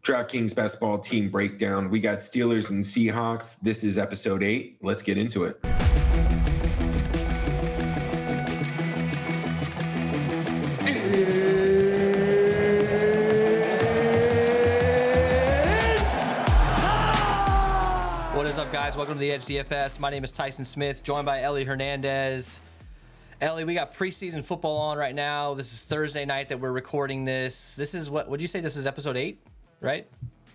DraftKings best ball team breakdown. We got Steelers and Seahawks. This is episode 8. Let's get into it. What is up, guys? Welcome to the Edge DFS. My name is Tyson Smith, joined by Ellie Hernandez. Ellie, we got preseason football on right now. This is Thursday night that we're recording this. This is what would you say? This is episode 8, right?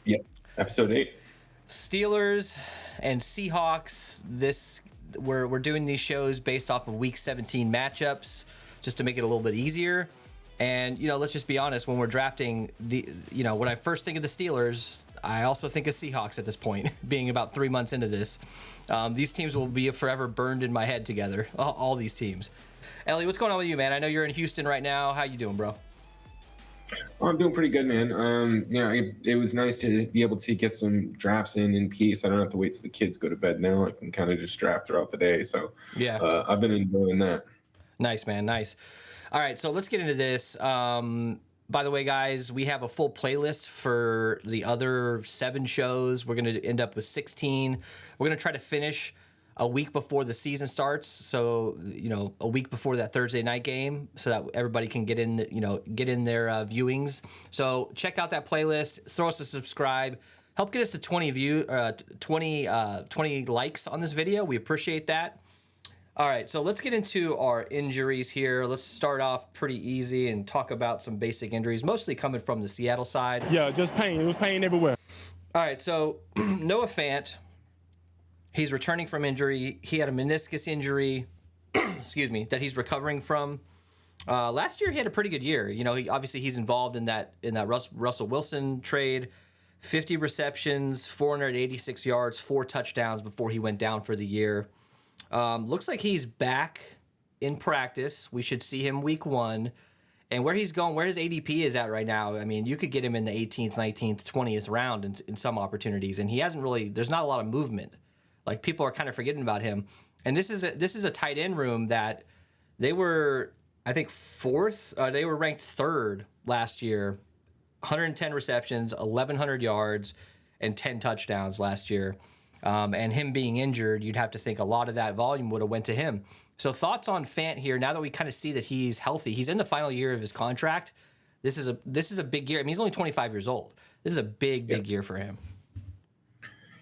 Yep, episode 8. Steelers and Seahawks. We're doing these shows based off of Week 17 matchups, just to make it a little bit easier. And let's just be honest. When we're drafting when I first think of the Steelers, I also think of Seahawks at this point, being about 3 months into this. These teams will be forever burned in my head together. All these teams. Ellie, what's going on with you, man? I know you're in Houston right now. How you doing, bro? I'm doing pretty good, man. It was nice to be able to get some drafts in peace. I don't have to wait till the kids go to bed now. I can kind of just draft throughout the day. So yeah, I've been enjoying that. Nice, man. Nice. All right, so let's get into this. By the way, guys, we have a full playlist for the other 7 shows. We're going to end up with 16. We're going to try to finish a week before the season starts. So, a week before that Thursday night game, so that everybody can get in their viewings. So check out that playlist. Throw us a subscribe. Help get us to 20 likes on this video. We appreciate that. All right, so let's get into our injuries here. Let's start off pretty easy and talk about some basic injuries, mostly coming from the Seattle side. Yeah, just pain. It was pain everywhere. All right, so Noah Fant, he's returning from injury. He had a meniscus injury, that he's recovering from. Last year, he had a pretty good year. He's involved in that Russell Wilson trade. 50 receptions, 486 yards, 4 touchdowns before he went down for the year. Looks like he's back in practice. We should see him week 1. And where he's going, where his ADP is at right now, I mean, you could get him in the 18th, 19th, 20th round in some opportunities. And he hasn't really, there's not a lot of movement. Like, people are kind of forgetting about him. And this is a tight end room that they were, I think, 4th. They were ranked 3rd last year. 110 receptions, 1,100 yards, and 10 touchdowns last year. And him being injured, you'd have to think a lot of that volume would have went to him. So thoughts on Fant here, now that we kind of see that he's healthy. He's in the final year of his contract. This is a big year. I mean, he's only 25 years old. This is a big year for him.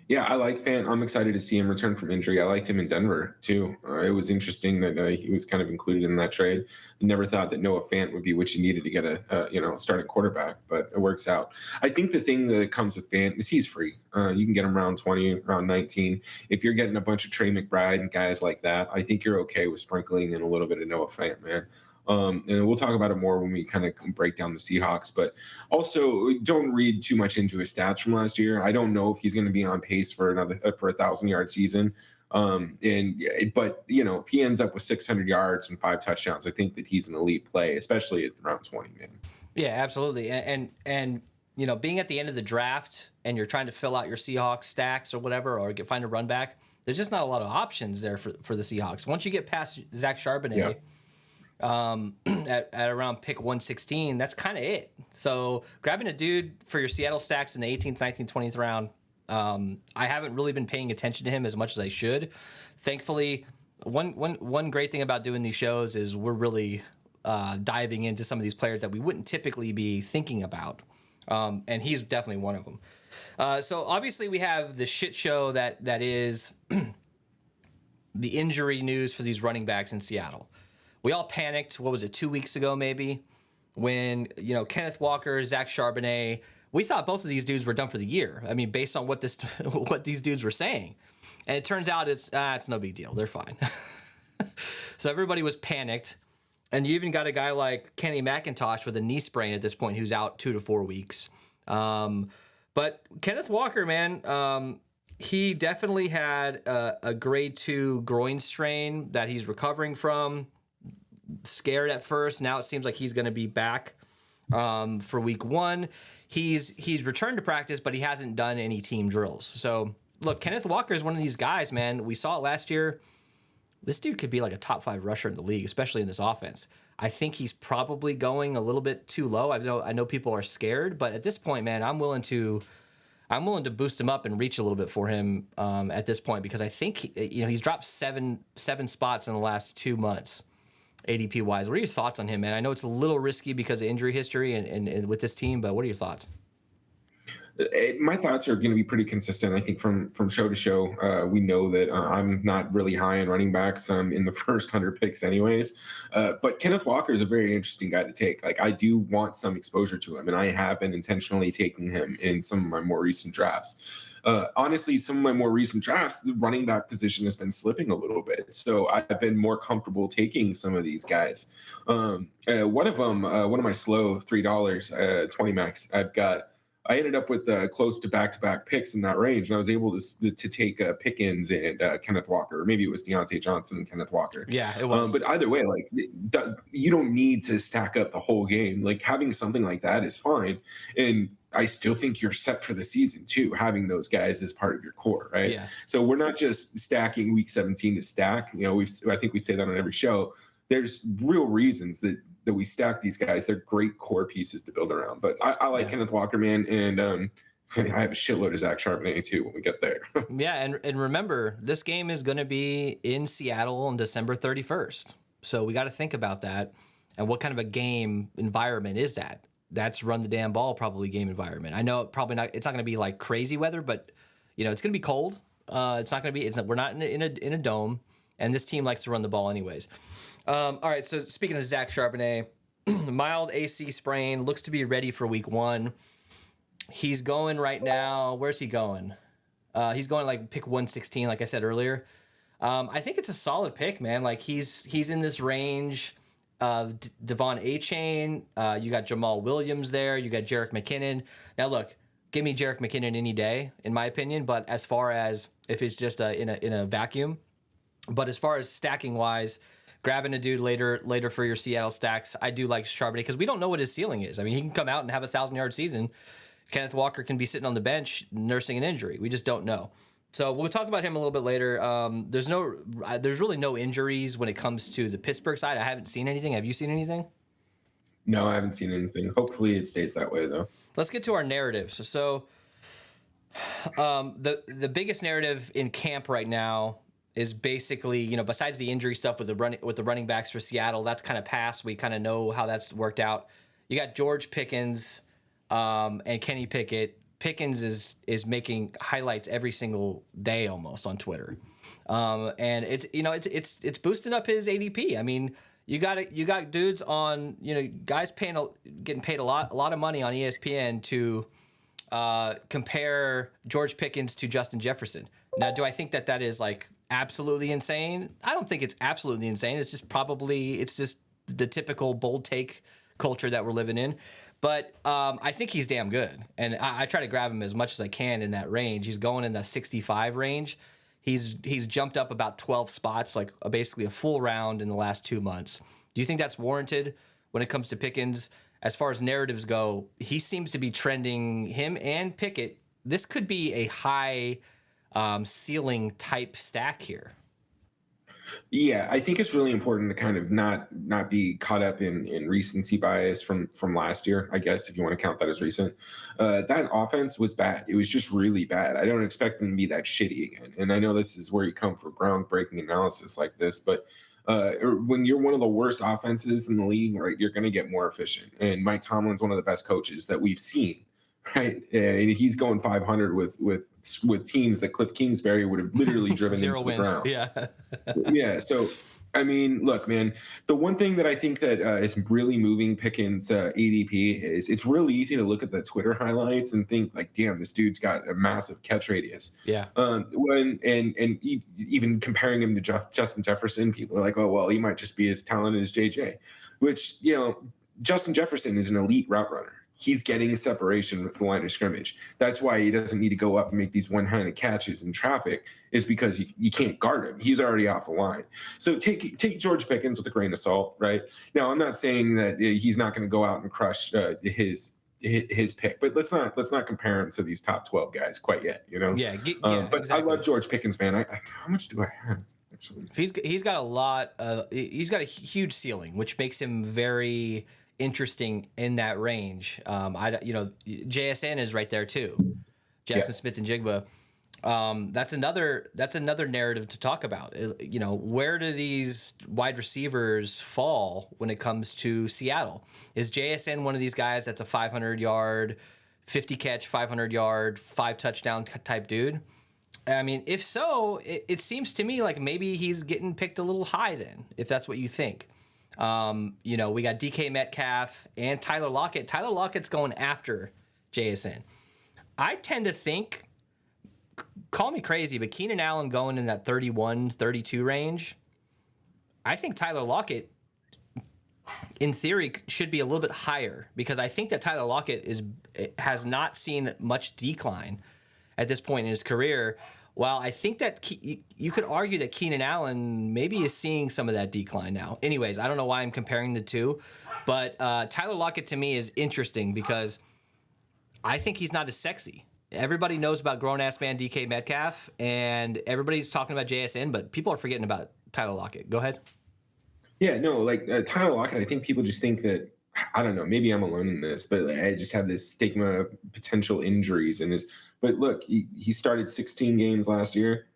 Yeah, I like Fant. I'm excited to see him return from injury. I liked him in Denver, too. It was interesting that he was kind of included in that trade. I never thought that Noah Fant would be what you needed to get a starting quarterback, but it works out. I think the thing that comes with Fant is he's free. You can get him around 20, around 19. If you're getting a bunch of Trey McBride and guys like that, I think you're okay with sprinkling in a little bit of Noah Fant, man. And we'll talk about it more when we kind of break down the Seahawks, but also don't read too much into his stats from last year. I don't know if he's going to be on pace for a 1,000-yard season. But if he ends up with 600 yards and 5 touchdowns, I think that he's an elite play, especially at around 20, man. Yeah, absolutely. And being at the end of the draft and you're trying to fill out your Seahawks stacks or whatever, or find a run back, there's just not a lot of options there for the Seahawks. Once you get past Zach Charbonnet, yeah, at around pick 116, that's kind of it. So grabbing a dude for your Seattle stacks in the 18th, 19th, 20th round, I haven't really been paying attention to him as much as I should. Thankfully, one great thing about doing these shows is we're really diving into some of these players that we wouldn't typically be thinking about, and he's definitely one of them. So obviously we have the shit show that is the injury news for these running backs in Seattle. We all panicked, 2 weeks ago maybe, when, Kenneth Walker, Zach Charbonnet, we thought both of these dudes were done for the year. I mean, based on what these dudes were saying. And it turns out it's no big deal. They're fine. So everybody was panicked. And you even got a guy like Kenny McIntosh with a knee sprain at this point who's out 2 to 4 weeks. But Kenneth Walker, man, he definitely had a grade 2 groin strain that he's recovering from. Scared at first. Now it seems like he's going to be back for week 1. He's returned to practice, but he hasn't done any team drills. So look, Kenneth Walker is one of these guys, man. We saw it last year. This dude could be like a top 5 rusher in the league, especially in this offense. I think he's probably going a little bit too low. I know people are scared, but at this point, man, I'm willing to boost him up and reach a little bit for him at this point, because I think he's dropped seven spots in the last 2 months, ADP wise. What are your thoughts on him, man? I know it's a little risky because of injury history and with this team, but what are your thoughts? My thoughts are going to be pretty consistent. I think from show to show, we know that I'm not really high on running backs in the first 100 picks anyways. But Kenneth Walker is a very interesting guy to take. Like, I do want some exposure to him, and I have been intentionally taking him in some of my more recent drafts. Honestly, some of my more recent drafts, the running back position has been slipping a little bit. So I've been more comfortable taking some of these guys. One of my slow $3, 20 max, I ended up with close to back-to-back picks in that range, and I was able to take Pickens and Kenneth Walker. Or maybe it was Deontay Johnson and Kenneth Walker. Yeah, it was. But either way, like, you don't need to stack up the whole game. Like, having something like that is fine, and I still think you're set for the season too, having those guys as part of your core, right? Yeah. So we're not just stacking week 17 to stack. I think we say that on every show. There's real reasons that we stack these guys. They're great core pieces to build around. But I like Kenneth Walker, man, and I have a shitload of Zach Charbonnet too when we get there. Yeah, and remember, this game is going to be in Seattle on December 31st. So we got to think about that. And what kind of a game environment is that? That's run the damn ball, probably game environment. I know it's not going to be like crazy weather, but it's going to be cold. It's not going to be. We're not in a dome, and this team likes to run the ball anyways. All right. So speaking of Zach Charbonnet, mild AC sprain, looks to be ready for week 1. He's going right now. Where's he going? He's going like pick 116, like I said earlier. I think it's a solid pick, man. Like he's in this range of Devon Achane. You got Jamal Williams there. You got Jerick McKinnon. Now look, give me Jerick McKinnon any day, in my opinion. But as far as if it's just in a vacuum, but as far as stacking wise, grabbing a dude later for your Seattle stacks, I do like Charbonnet because we don't know what his ceiling is. I mean, he can come out and have a 1,000-yard season. Kenneth Walker can be sitting on the bench nursing an injury. We just don't know. So we'll talk about him a little bit later. There's really no injuries when it comes to the Pittsburgh side. I haven't seen anything. Have you seen anything? No, I haven't seen anything. Hopefully it stays that way, though. Let's get to our narratives. So the biggest narrative in camp right now is basically, besides the injury stuff with the running backs for Seattle, that's kind of past. We kind of know how that's worked out. You got George Pickens and Kenny Pickett. Pickens is making highlights every single day almost on Twitter, and it's boosting up his ADP. I mean, you got dudes on guys getting paid a lot of money on ESPN to compare George Pickens to Justin Jefferson. Now, do I think that is like absolutely insane? I don't think it's absolutely insane. It's just the typical bold take culture that we're living in. But I think he's damn good, and I try to grab him as much as I can in that range. He's going in the 65 range. He's jumped up about 12 spots, like basically a full round in the last 2 months. Do you think that's warranted when it comes to Pickens? As far as narratives go, he seems to be trending, him and Pickett. This could be a high ceiling type stack here. Yeah, I think it's really important to kind of not be caught up in recency bias from last year, I guess, if you want to count that as recent. That offense was bad. It was just really bad. I don't expect them to be that shitty again. And I know this is where you come for groundbreaking analysis like this, but when you're one of the worst offenses in the league, right, you're going to get more efficient. And Mike Tomlin's one of the best coaches that we've seen, right? And he's going 500 with teams that Cliff Kingsbury would have literally driven into the ground. Yeah. Yeah. So, I mean, look, man, the one thing that I think that is really moving Pickens' ADP is it's really easy to look at the Twitter highlights and think like, damn, this dude's got a massive catch radius. Yeah. Even comparing him to Justin Jefferson, people are like, oh, well, he might just be as talented as JJ, which, Justin Jefferson is an elite route runner. He's getting separation with the line of scrimmage. That's why he doesn't need to go up and make these one-handed catches in traffic, is because you can't guard him. He's already off the line. So take George Pickens with a grain of salt, right? Now, I'm not saying that he's not going to go out and crush his pick, but let's not compare him to these top 12 guys quite yet, Yeah. But exactly. I love George Pickens, man. How much do I have? He's got a lot. He's got a huge ceiling, which makes him very interesting in that range. JSN is right there too. Jackson Smith and Jigba. That's another narrative to talk about. Where do these wide receivers fall when it comes to Seattle? Is JSN one of these guys that's a 500-yard, 50-catch, 500-yard, 5-touchdown type dude? I mean, if so, it seems to me like maybe he's getting picked a little high then, if that's what you think. We got DK Metcalf and Tyler Lockett. Tyler Lockett's going after JSN. I tend to think, call me crazy, but Keenan Allen going in that 31, 32 range, I think Tyler Lockett, in theory, should be a little bit higher because I think that Tyler Lockett has not seen much decline at this point in his career. While I think that you could argue that Keenan Allen maybe is seeing some of that decline now. Anyways, I don't know why I'm comparing the two, but Tyler Lockett to me is interesting because I think he's not as sexy. Everybody knows about grown-ass man DK Metcalf, and everybody's talking about JSN, but people are forgetting about Tyler Lockett. Go ahead. Yeah, no, like Tyler Lockett, I think people just think that, I don't know, maybe I'm alone in this, but I just have this stigma of potential injuries in his. But look, he started 16 games last year,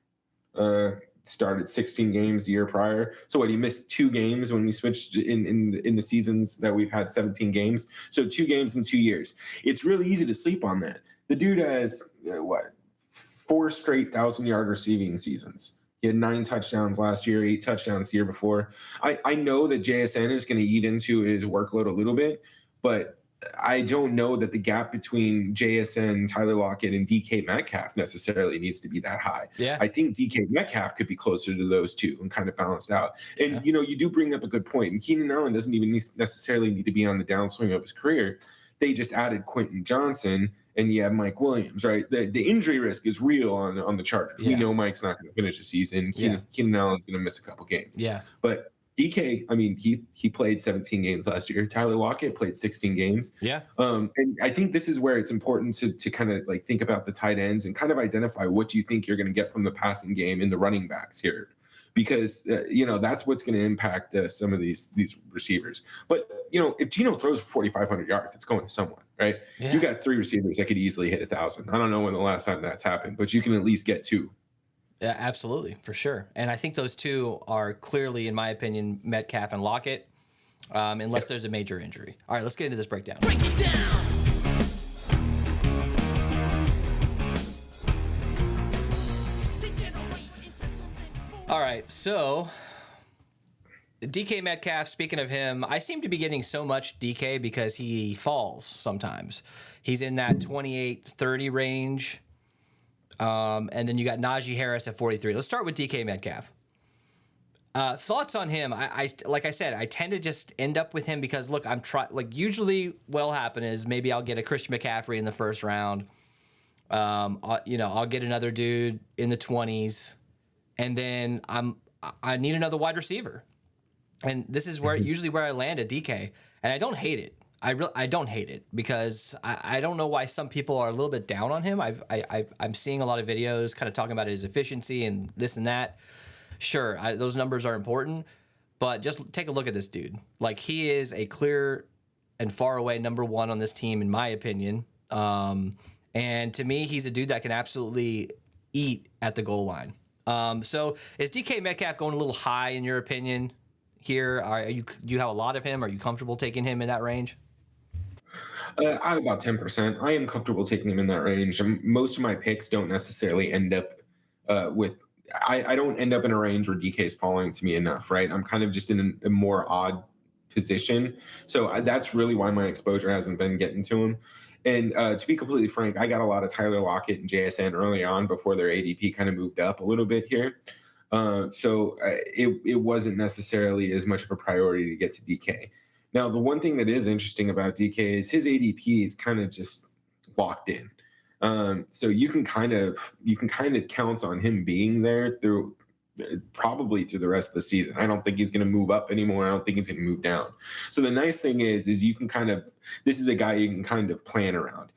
started 16 games the year prior. So he missed 2 games when we switched in the seasons that we've had 17 games. So 2 games in 2 years. It's really easy to sleep on that. The dude has, 4 straight 1,000-yard receiving seasons. He had 9 touchdowns last year, 8 touchdowns the year before. I know that JSN is going to eat into his workload a little bit, but I don't know that the gap between JSN, Tyler Lockett, and DK Metcalf necessarily needs to be that high. Yeah. I think DK Metcalf could be closer to those two and kind of balanced out. And, you do bring up a good point. And Keenan Allen doesn't even necessarily need to be on the downswing of his career. They just added Quentin Johnson, and you have Mike Williams, right? The injury risk is real on the Chargers. Yeah. We know Mike's not going to finish the season. Keenan Allen's going to miss a couple games. Yeah. But DK, I mean, he played 17 games last year. Tyler Lockett played 16 games. Yeah. And I think this is where it's important to kind of like think about the tight ends and kind of identify what you think you're going to get from the passing game in the running backs here. Because, that's what's going to impact some of these receivers. But, if Geno throws for 4,500 yards, it's going to someone, right? Yeah. You got 3 receivers that could easily hit 1,000. I don't know when the last time that's happened, but you can at least get 2. Yeah, absolutely, for sure. And I think those 2 are clearly, in my opinion, Metcalf and Lockett, unless there's a major injury. All right, let's get into this breakdown. Break it down. All right, so DK Metcalf, speaking of him, I seem to be getting so much DK because he falls sometimes. He's in that 28-30 range. And then you got Najee Harris at 43. Let's start with DK Metcalf. Thoughts on him? I like I said, I tend to just end up with him because look, usually what'll happen is maybe I'll get a Christian McCaffrey in the first round. I'll get another dude in the 20s, and then I need another wide receiver. And this is where usually where I land at DK, and I don't hate it. I don't hate it because I don't know why some people are a little bit down on him. I'm seeing a lot of videos kind of talking about his efficiency and this and that. Sure, those numbers are important, but just take a look at this dude. Like, he is a clear and far away number 1 on this team, in my opinion. And to me, he's a dude that can absolutely eat at the goal line. So is DK Metcalf going a little high in your opinion here? Do you have a lot of him? Are you comfortable taking him in that range? I'm about 10%. I am comfortable taking him in that range. Most of my picks don't necessarily end up with. I don't end up in a range where DK is falling to me enough, right? I'm kind of just in a more odd position. So that's really why my exposure hasn't been getting to him. And to be completely frank, I got a lot of Tyler Lockett and JSN early on before their ADP kind of moved up a little bit here. So it wasn't necessarily as much of a priority to get to DK. Now, the one thing that is interesting about DK is his ADP is kind of just locked in. So you can kind of count on him being there through the rest of the season. I don't think he's going to move up anymore. I don't think he's going to move down. So the nice thing is you can this is a guy you can kind of plan around.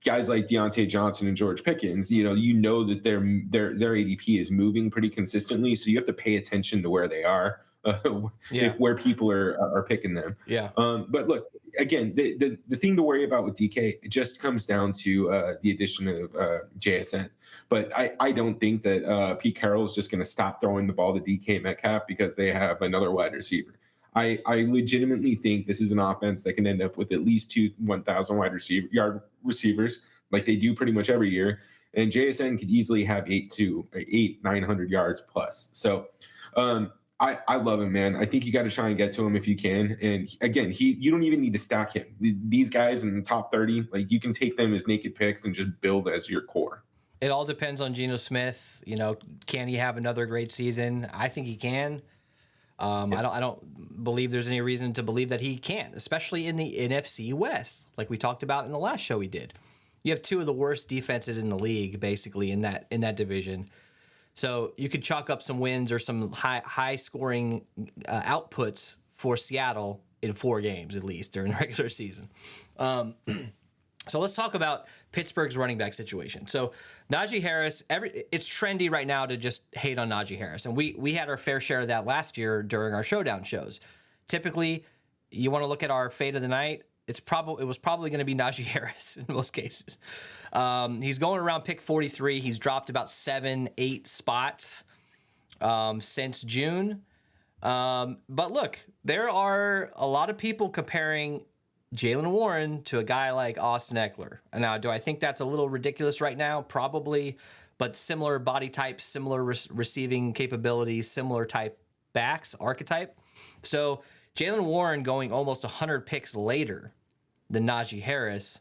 guys like Deontay Johnson and George Pickens, that their ADP is moving pretty consistently, so you have to pay attention to where they are, where people are picking them. Yeah. But look, again, the thing to worry about with DK, it just comes down to the addition of JSN. But I don't think that Pete Carroll is just going to stop throwing the ball to DK Metcalf because they have another wide receiver. I legitimately think this is an offense that can end up with at least 1,000 yard receivers, like they do pretty much every year. And JSN could easily have 900 yards plus. So I love him, man. I think you got to try and get to him if you can. And again, you don't even need to stack him. These guys in the top 30, like you can take them as naked picks and just build as your core. It all depends on Geno Smith. Can he have another great season? I think he can. I don't believe there's any reason to believe that he can't, especially in the NFC West, like we talked about in the last show we did. You have two of the worst defenses in the league, basically in that division. So you could chalk up some wins or some high scoring outputs for Seattle in 4 games at least during the regular season. So let's talk about Pittsburgh's running back situation. So Najee Harris, it's trendy right now to just hate on Najee Harris. And we had our fair share of that last year during our showdown shows. Typically, you want to look at our fate of the night, it was probably going to be Najee Harris in most cases. He's going around pick 43. He's dropped about 7-8 spots since June. But look, there are a lot of people comparing Jaylen Warren to a guy like Austin Eckler. Now, do I think that's a little ridiculous right now? Probably, but similar body type, similar receiving capabilities, similar type backs, archetype. So Jaylen Warren going almost 100 picks later than Najee Harris.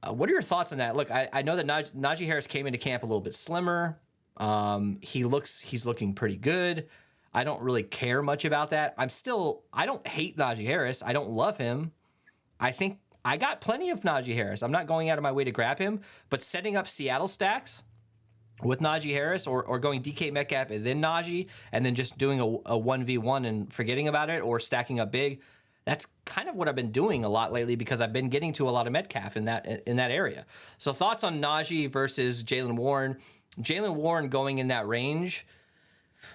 What are your thoughts on that? Look, I know that Najee Harris came into camp a little bit slimmer. He's looking pretty good. I don't really care much about that. I don't hate Najee Harris. I don't love him. I think I got plenty of Najee Harris. I'm not going out of my way to grab him, but setting up Seattle stacks with Najee Harris or going DK Metcalf and then Najee and then just doing a 1v1 and forgetting about it or stacking up big, that's kind of what I've been doing a lot lately because I've been getting to a lot of Metcalf in that area. So thoughts on Najee versus Jaylen Warren. Jaylen Warren going in that range,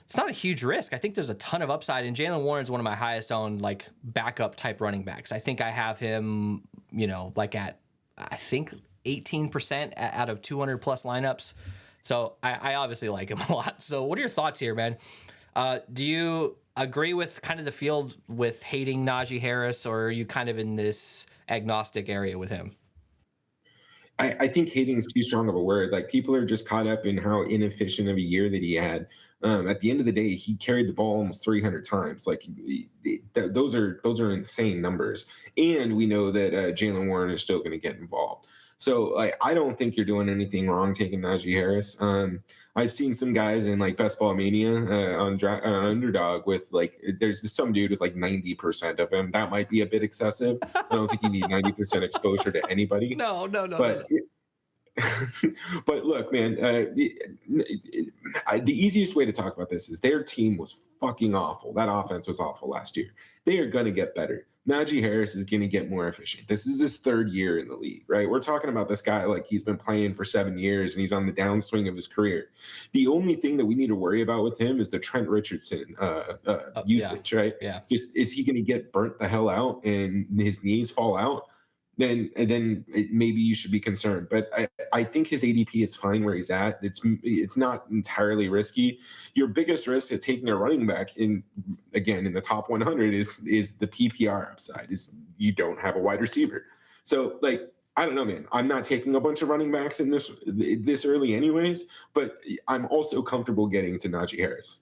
it's not a huge risk. I think there's a ton of upside, and Jaylen Warren's one of my highest owned backup type running backs. I think I have him, at 18% out of 200 plus lineups. So I obviously like him a lot. So what are your thoughts here, man? Do you agree with kind of the field with hating Najee Harris, or are you kind of in this agnostic area with him? I think hating is too strong of a word. Like people are just caught up in how inefficient of a year that he had. At the end of the day, he carried the ball almost 300 times. Like those are insane numbers. And we know that Jaylen Warren is still going to get involved. So I don't think you're doing anything wrong taking Najee Harris. I've seen some guys in Best Ball Mania on Underdog with there's some dude with 90% of him. That might be a bit excessive. I don't think you need 90% exposure to anybody. No. But look, man, the easiest way to talk about this is their team was fucking awful. That offense was awful last year. They are going to get better. Najee Harris is going to get more efficient. This is his 3rd year in the league, right? We're talking about this guy like he's been playing for 7 years and he's on the downswing of his career. The only thing that we need to worry about with him is the Trent Richardson usage, right? Yeah. Just is he going to get burnt the hell out and his knees fall out? Then maybe you should be concerned. But I think his ADP is fine where he's at. It's not entirely risky. Your biggest risk at taking a running back in the top 100 is the PPR upside. Is you don't have a wide receiver. So I don't know, man. I'm not taking a bunch of running backs in this early anyways. But I'm also comfortable getting to Najee Harris.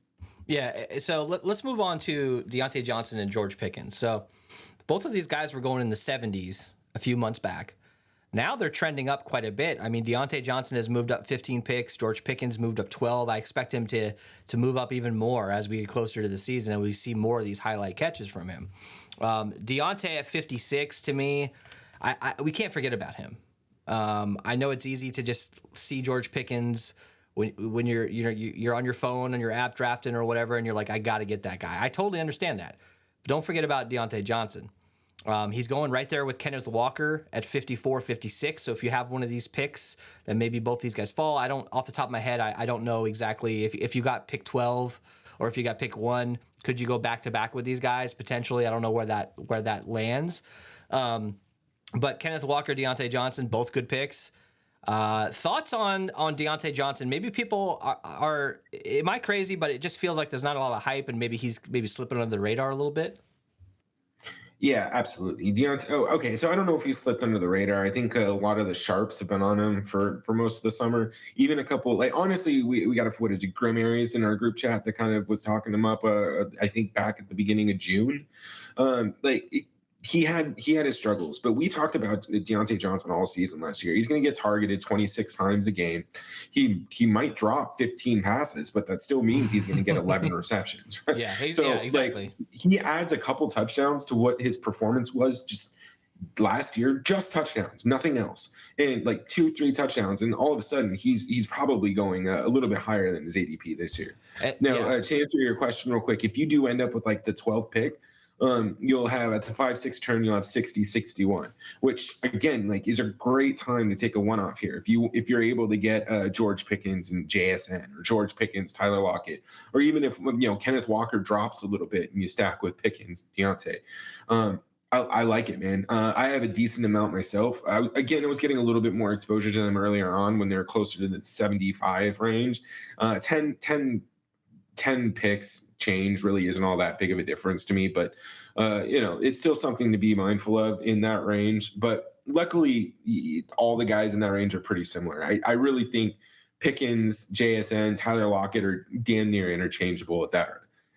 Yeah. So let's move on to Deontay Johnson and George Pickens. So both of these guys were going in the 70s. A few months back. Now they're trending up quite a bit. I mean, Deontay Johnson has moved up 15 picks. George Pickens moved up 12. I expect him to move up even more as we get closer to the season and we see more of these highlight catches from him. Deontay at 56, to me, we can't forget about him. I know it's easy to just see George Pickens when you're on your phone and your app drafting or whatever, and you're like, I got to get that guy. I totally understand that. But don't forget about Deontay Johnson. He's going right there with Kenneth Walker at 54, 56. So if you have one of these picks, then maybe both these guys fall. I don't, off the top of my head, I don't know exactly if you got pick 12 or if you got pick 1, could you go back to back with these guys potentially? I don't know where that lands. But Kenneth Walker, Deontay Johnson, both good picks. Thoughts on Deontay Johnson? Maybe people are, am I crazy? But it just feels like there's not a lot of hype, and maybe he's slipping under the radar a little bit. Yeah, absolutely. Deontay. Oh, okay. So I don't know if he slipped under the radar. I think a lot of the sharps have been on him for most of the summer. Even a couple, like honestly, we got to put it Grim Aries in our group chat that kind of was talking him up. I think back at the beginning of June. He had his struggles, but we talked about Deontay Johnson all season last year. He's going to get targeted 26 times a game. He might drop 15 passes, but that still means he's going to get 11 receptions. Right? Yeah, exactly. Like, he adds a couple touchdowns to what his performance was just last year, just touchdowns, nothing else, and like 2-3 touchdowns, and all of a sudden he's probably going a little bit higher than his ADP this year. To answer your question real quick, if you do end up with like the 12th pick, you'll have at the 5-6 turn, you'll have 60-61, which again, like is a great time to take a one-off here. If you're able to get George Pickens and JSN, or George Pickens, Tyler Lockett, or even if Kenneth Walker drops a little bit and you stack with Pickens, Deontay. I like it, man. I have a decent amount myself. I was getting a little bit more exposure to them earlier on when they were closer to the 75 range. 10 picks change really isn't all that big of a difference to me, but it's still something to be mindful of in that range. But luckily, all the guys in that range are pretty similar. I really think Pickens, JSN, Tyler Lockett are damn near interchangeable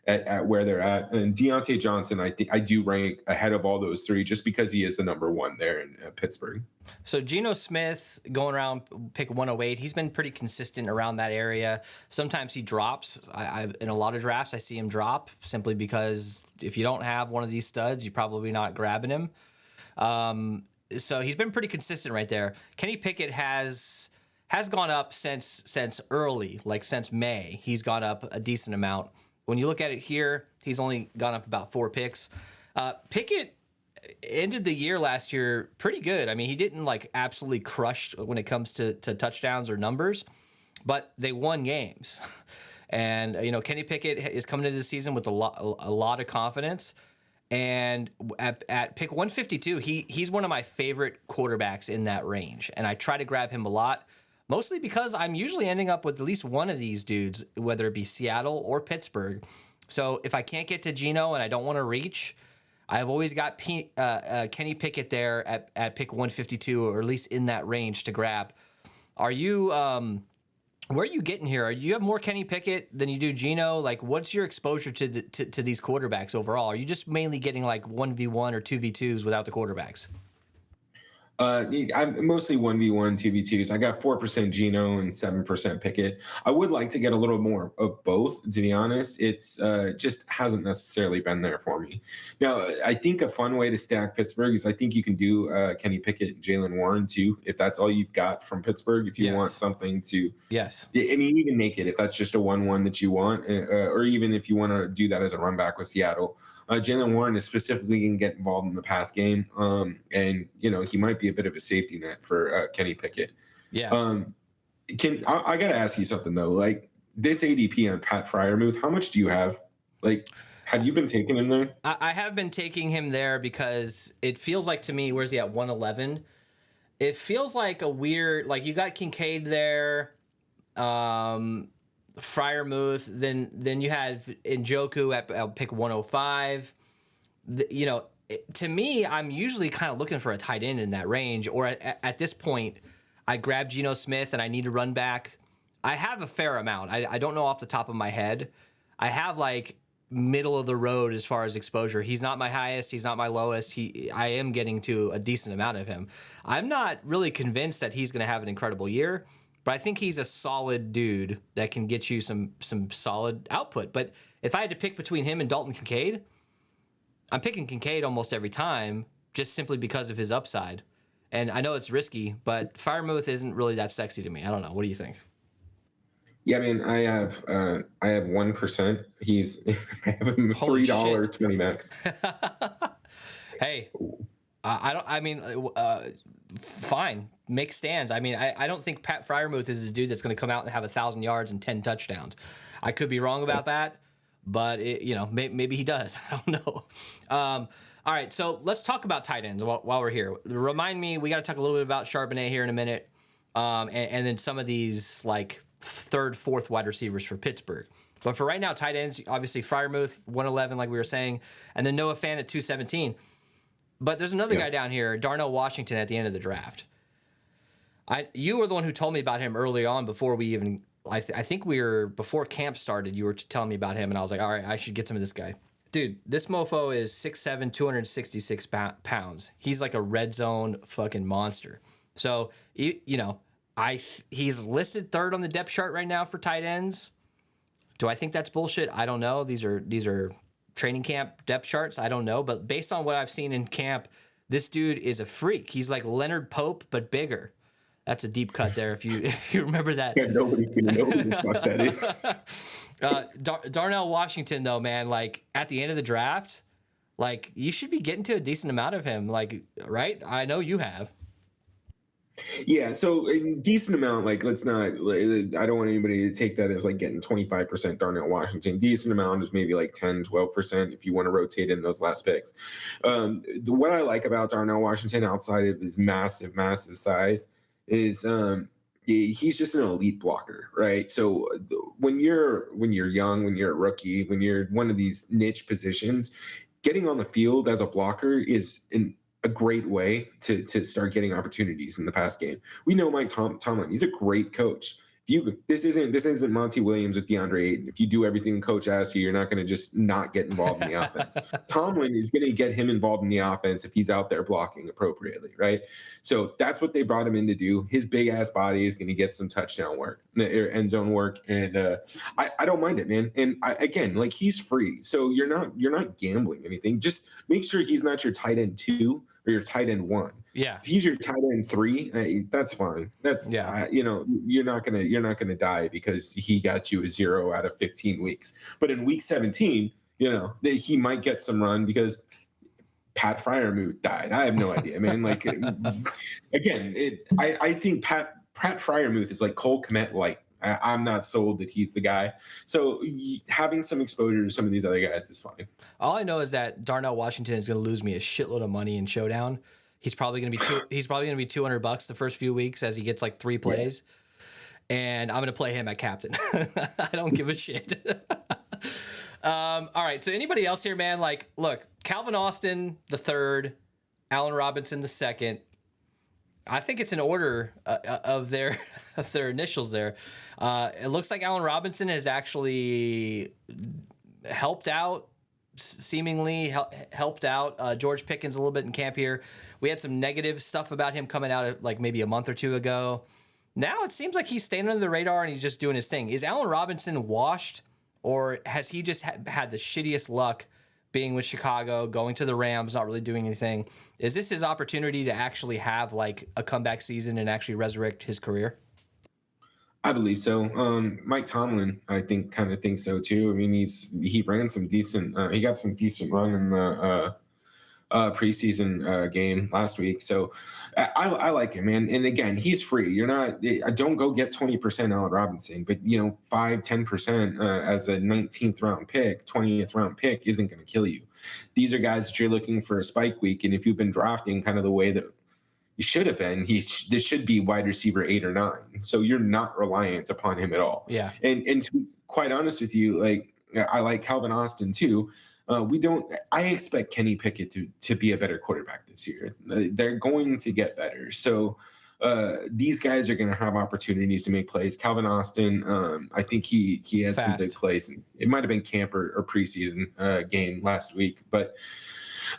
at where they're at. And Deontay Johnson, I think I do rank ahead of all those three just because he is the number one there in Pittsburgh. So Geno Smith going around pick 108, he's been pretty consistent around that area. Sometimes he drops. In a lot of drafts, I see him drop simply because if you don't have one of these studs, you're probably not grabbing him. So he's been pretty consistent right there. Kenny Pickett has gone up since early, like since May. He's gone up a decent amount. When you look at it here, he's only gone up about 4 picks. Pickett ended the year last year pretty good. I mean, he didn't like absolutely crush when it comes to touchdowns or numbers, but they won games. And Kenny Pickett is coming into the season with a lot of confidence. And at pick 152, he's one of my favorite quarterbacks in that range, and I try to grab him a lot. Mostly because I'm usually ending up with at least one of these dudes, whether it be Seattle or Pittsburgh. So if I can't get to Geno and I don't want to reach, I've always got Kenny Pickett there at pick 152, or at least in that range to grab. Are you where are you getting here? You have more Kenny Pickett than you do Geno? Like, what's your exposure to these quarterbacks overall? Are you just mainly getting like 1v1 or 2v2s without the quarterbacks? I'm mostly 1v1, 2v2s. I got 4% Geno and 7% Pickett. I would like to get a little more of both, to be honest. It's just hasn't necessarily been there for me. Now, I think a fun way to stack Pittsburgh is I think you can do Kenny Pickett and Jalen Warren too, if that's all you've got from Pittsburgh. If you want something to, yes, I mean, even make it if that's just a 1-1 that you want, or even if you want to do that as a run back with Seattle. Jalen Warren is specifically going to get involved in the pass game, and he might be a bit of a safety net for Kenny Pickett. Yeah. I got to ask you something though? Like this ADP on Pat Freiermuth, how much do you have? Like, have you been taking him there? I have been taking him there because it feels like to me, where's he at 111? It feels like a weird, like you got Kincaid there. Freiermuth, then you had Njoku at pick 105. To me, I'm usually kind of looking for a tight end in that range, or at this point, I grab Geno Smith and I need to run back. I have a fair amount. I don't know off the top of my head. I have like middle of the road as far as exposure. He's not my highest. He's not my lowest. I am getting to a decent amount of him. I'm not really convinced that he's going to have an incredible year, but I think he's a solid dude that can get you some solid output. But if I had to pick between him and Dalton Kincaid, I'm picking Kincaid almost every time, just simply because of his upside. And I know it's risky, but Freiermuth isn't really that sexy to me. I don't know. What do you think? Yeah, I mean, I have 1%. I have him $3 20 max. Hey, I don't. I mean, fine. Make stands. I mean, I don't think Pat Fryermuth is a dude that's going to come out and have 1,000 yards and 10 touchdowns. I could be wrong about that, but maybe he does. I don't know. All right, so let's talk about tight ends while we're here. Remind me, we got to talk a little bit about Charbonnet here in a minute, and then some of these like third, fourth wide receivers for Pittsburgh. But for right now, tight ends, obviously Fryermuth 111, like we were saying, and then Noah Fant at 217. But there's another guy down here, Darnell Washington, at the end of the draft. You were the one who told me about him early on before we even. I think we were before camp started. You were telling me about him, and I was like, all right, I should get some of this guy. Dude, this mofo is 6'7", 266 pounds. He's like a red zone fucking monster. So he's listed third on the depth chart right now for tight ends. Do I think that's bullshit? I don't know. These are training camp depth charts. I don't know, but based on what I've seen in camp, this dude is a freak. He's like Leonard Pope but bigger. That's a deep cut there. If you remember that. Yeah, nobody's gonna know who the fuck that is. Darnell Washington, though, man, like at the end of the draft, like you should be getting to a decent amount of him, like right? I know you have. Yeah, so a decent amount. Like, let's not. I don't want anybody to take that as like getting 25% Darnell Washington. Decent amount is maybe like 10, 12% if you want to rotate in those last picks. What I like about Darnell Washington, outside of his massive size, is he's just an elite blocker, right? So when you're young, when you're a rookie, when you're one of these niche positions, getting on the field as a blocker is a great way to start getting opportunities in the pass game. We know Mike Tomlin; he's a great coach. This isn't Monty Williams with DeAndre Ayton. If you do everything the coach asks you, you're not going to just not get involved in the offense. Tomlin is going to get him involved in the offense if he's out there blocking appropriately, right? So that's what they brought him in to do. His big ass body is going to get some touchdown work, end zone work, and I don't mind it, man. And again, like he's free, so you're not gambling anything. Just make sure he's not your tight end 2 or your tight end 1. Yeah, if he's your tight end 3, that's fine. That's you're not gonna die because he got you a 0 out of 15 weeks. But in week 17, he might get some run because Pat Fryermuth died. I have no idea, man. Like again, I think Pat Fryermuth is like Cole Kmet light. I'm not sold that he's the guy. So having some exposure to some of these other guys is fine. All I know is that Darnell Washington is going to lose me a shitload of money in Showdown. He's probably going to be $200 the first few weeks as he gets like 3 plays, and I'm going to play him at captain. I don't give a shit. All right, so anybody else here, man? Like, look, Calvin Austin the third, Allen Robinson the second. I think it's an order of their initials there. It looks like Allen Robinson has actually helped out. Seemingly helped out George Pickens a little bit in camp here. We had some negative stuff about him coming out like maybe a month or 2 ago. Now it seems like he's staying under the radar and he's just doing his thing. Is Allen Robinson washed, or has he just had the shittiest luck being with Chicago, going to the Rams, not really doing anything? Is this his opportunity to actually have like a comeback season and actually resurrect his career? I believe so. Mike Tomlin, I think, kind of thinks so too. I mean, he ran some decent. He got some decent run in the preseason game last week. So I like him, man. And again, he's free. You're not. Don't go get 20% Allen Robinson, but 5-10% as a 19th round pick, 20th round pick isn't going to kill you. These are guys that you're looking for a spike week, and if you've been drafting kind of the way that you should have been, this should be wide receiver 8 or 9. So you're not reliant upon him at all. Yeah. And to be quite honest with you, like I like Calvin Austin too. I expect Kenny Pickett to be a better quarterback this year. They're going to get better. So these guys are going to have opportunities to make plays. Calvin Austin, I think he had some big plays. It might have been camp or preseason game last week, but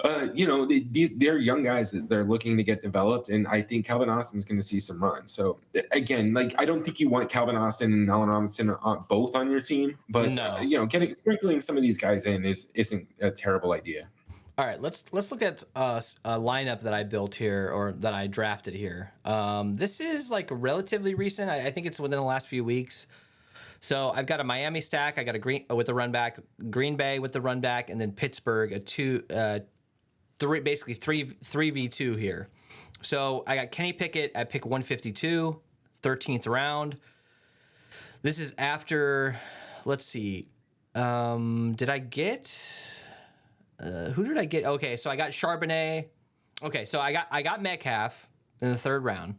they're young guys that they're looking to get developed, and I think Calvin Austin's going to see some run. So again, like I don't think you want Calvin Austin and Allen Robinson both on your team, but no. Sprinkling some of these guys in isn't a terrible idea. All right, let's look at a lineup that I built here, or that I drafted here. This is like relatively recent. I think it's within the last few weeks. So I've got a Miami stack. I got a with the run back, Green Bay with the run back, and then Pittsburgh, a basically 3v2 here. So I got Kenny Pickett at pick 152, 13th round. This is after, let's see, did I get, who did I get? Okay, so I got Charbonnet. Okay, so I got Metcalf in the 3rd round.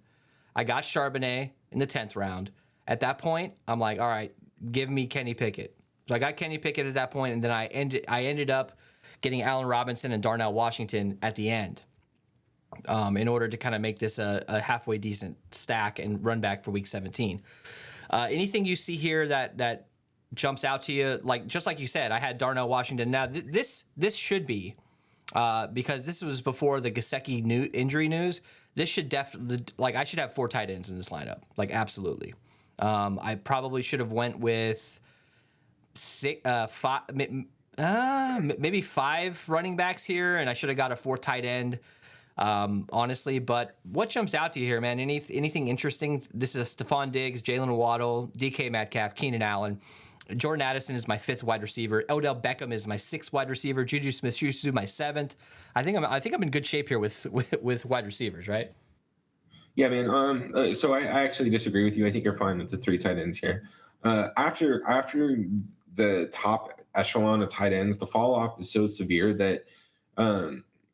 I got Charbonnet in the 10th round. At that point, I'm like, all right, give me Kenny Pickett. So I got Kenny Pickett at that point, and then I ended up getting Allen Robinson and Darnell Washington at the end, in order to kind of make this a halfway decent stack and run back for week 17. Anything you see here that jumps out to you? Like, just like you said, I had Darnell Washington. Now this should be, because this was before the Gesicki injury news. This should definitely, like, I should have 4 tight ends in this lineup. Like, absolutely. I probably should have went with 5, maybe 5 running backs here, and I should have got a 4th tight end, honestly. But what jumps out to you here, man? Anything interesting? This is Stephon Diggs, Jalen Waddle, DK Metcalf, Keenan Allen. Jordan Addison is my 5th wide receiver. Odell Beckham is my 6th wide receiver. Juju Smith-Schuster my 7th. I think I'm in good shape here with wide receivers, right? Yeah, man. So I actually disagree with you. I think you're fine with the 3 tight ends here. After the top echelon of tight ends, the fall off is so severe that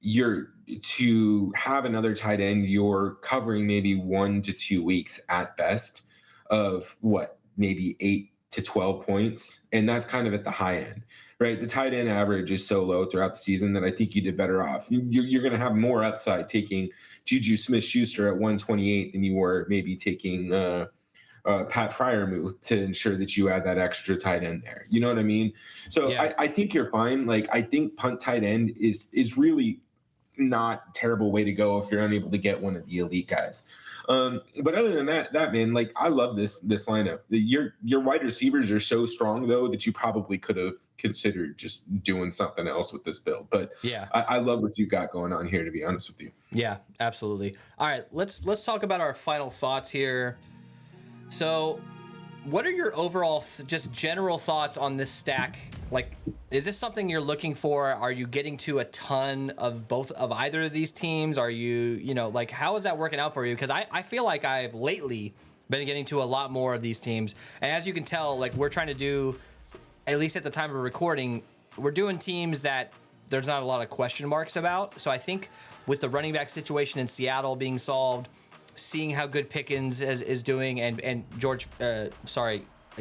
you're to have another tight end, you're covering maybe 1 to 2 weeks at best of maybe 8 to 12 points. And that's kind of at the high end, right? The tight end average is so low throughout the season that I think you did better off. You're going to have more upside taking Juju Smith-Schuster at 128 than you were maybe taking Pat Freiermuth to ensure that you add that extra tight end there. You know what I mean? So yeah. I think you're fine. Like, I think punt tight end is really not a terrible way to go if you're unable to get one of the elite guys. But other than that, man, like, I love this lineup. Your wide receivers are so strong, though, that you probably could have considered just doing something else with this build. But yeah, I love what you got going on here, to be honest with you. Yeah, absolutely. All right, let's talk about our final thoughts here. So, what are your overall just general thoughts on this stack? Like, is this something you're looking for? Are you getting to a ton of either of these teams? Are you like, how is that working out for you? Because I feel like I've lately been getting to a lot more of these teams. And as you can tell, like, we're trying to do, at least at the time of recording, we're doing teams that there's not a lot of question marks about. So I think with the running back situation in Seattle being solved, seeing how good Pickens is doing, and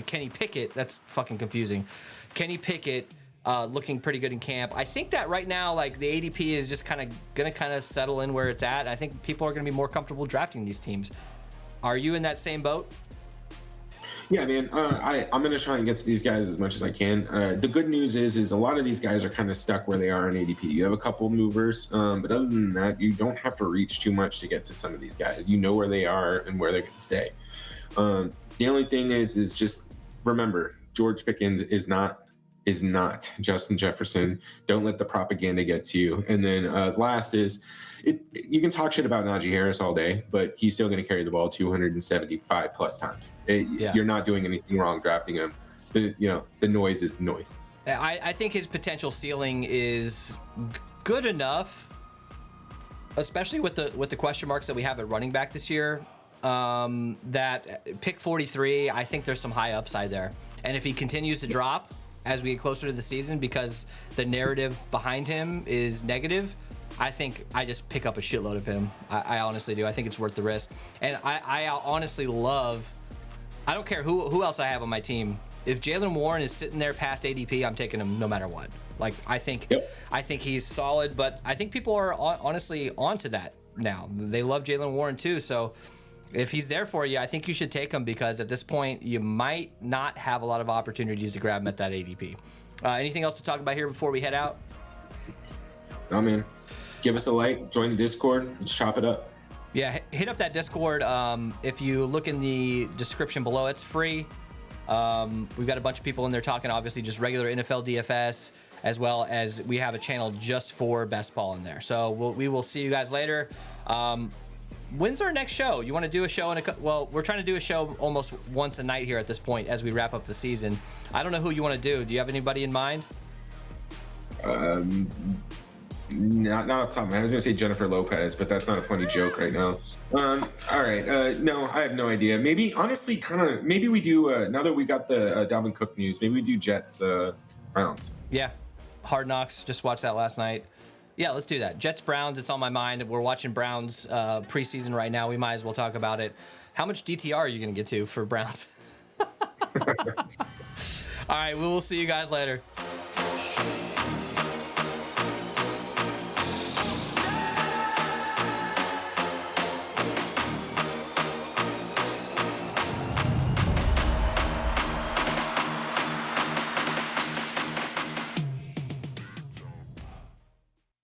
Kenny Pickett, that's fucking confusing. Kenny Pickett looking pretty good in camp. I think that right now, like, the ADP is just going to settle in where it's at. I think people are going to be more comfortable drafting these teams. Are you in that same boat? Yeah, man. I'm going to try and get to these guys as much as I can. The good news is a lot of these guys are kind of stuck where they are in ADP. You have a couple movers, but other than that, you don't have to reach too much to get to some of these guys. You know where they are and where they're going to stay. The only thing is just remember, George Pickens is not Justin Jefferson. Don't let the propaganda get to you. And then last is, you can talk shit about Najee Harris all day, but he's still going to carry the ball 275 plus times. You're not doing anything wrong drafting him. The noise is noise. I think his potential ceiling is good enough, especially with the question marks that we have at running back this year. That pick 43, I think there's some high upside there. And if he continues to drop as we get closer to the season because the narrative behind him is negative, I think I just pick up a shitload of him. I honestly do. I think it's worth the risk. And I honestly love, I don't care who else I have on my team. If Jalen Warren is sitting there past ADP, I'm taking him no matter what. Like, I think he's solid, but I think people are honestly onto that now. They love Jalen Warren too. So if he's there for you, I think you should take him, because at this point you might not have a lot of opportunities to grab him at that ADP. Anything else to talk about here before we head out? Oh, man. Give us a like, join the Discord, let's chop it up. Yeah, hit up that Discord. If you look in the description below, it's free. We've got a bunch of people in there talking, obviously, just regular NFL DFS, as well as we have a channel just for best ball in there. So we will see you guys later. When's our next show? You want to do a show well, we're trying to do a show almost once a night here at this point as we wrap up the season. I don't know who you want to do. Do you have anybody in mind? Not off the top of my head. I was gonna say Jennifer Lopez, but that's not a funny joke right now. All right. No, I have no idea. Maybe honestly, maybe we do. Now that we got the Dalvin Cook news, maybe we do Jets Browns. Yeah, Hard Knocks. Just watched that last night. Yeah, let's do that. Jets Browns. It's on my mind. We're watching Browns preseason right now. We might as well talk about it. How much DTR are you gonna get to for Browns? All right, we will see you guys later.